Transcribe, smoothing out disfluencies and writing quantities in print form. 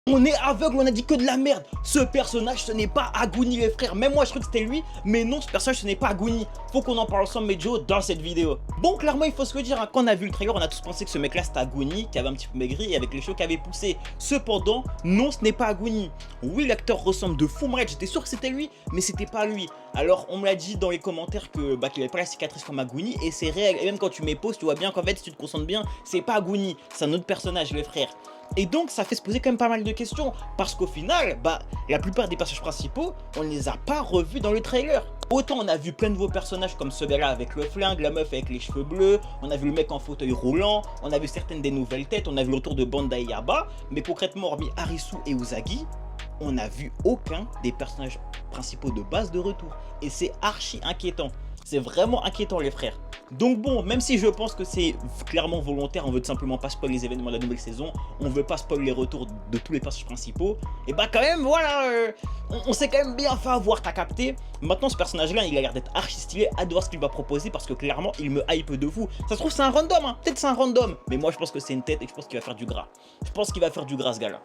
On est aveugle, on a dit que de la merde. Ce personnage, ce n'est pas Aguni, les frères. Même moi, je crois que c'était lui. Mais non, ce personnage, ce n'est pas Aguni. Faut qu'on en parle ensemble, Medjo, dans cette vidéo. Bon, clairement, il faut se le dire. Hein, quand on a vu le trailer, on a tous pensé que ce mec-là, c'était Aguni, qui avait un petit peu maigri et avec les cheveux qui avaient poussé. Cependant, non, ce n'est pas Aguni. Oui, l'acteur ressemble de fou malade. J'étais sûr que c'était lui, mais c'était pas lui. Alors, on me l'a dit dans les commentaires que qu'il avait pas la cicatrice comme Aguni. Et c'est réel. Et même quand tu mets pause, tu vois bien qu'en fait, si tu te concentres bien, c'est pas Aguni. C'est un autre personnage, les frères. Et donc ça fait se poser quand même pas mal de questions, parce qu'au final, la plupart des personnages principaux, on ne les a pas revus dans le trailer. Autant on a vu plein de nouveaux personnages comme ce gars-là avec le flingue, la meuf avec les cheveux bleus, on a vu le mec en fauteuil roulant, on a vu certaines des nouvelles têtes, on a vu le retour de Bandai Yaba, mais concrètement, hormis Harisu et Usagi, on n'a vu aucun des personnages principaux de base de retour. Et c'est archi inquiétant. C'est vraiment inquiétant, les frères. Donc bon, même si je pense que c'est clairement volontaire, on veut tout simplement pas spoiler les événements de la nouvelle saison, on veut pas spoiler les retours de tous les personnages principaux, et quand même, voilà, on s'est quand même bien fait avoir, t'as capté. Maintenant, ce personnage-là, il a l'air d'être archi stylé, hâte de voir ce qu'il va proposer, parce que clairement, il me hype de fou. Ça se trouve, c'est un random, hein, peut-être c'est un random, mais moi, je pense que c'est une tête et je pense qu'il va faire du gras. Je pense qu'il va faire du gras, ce gars-là.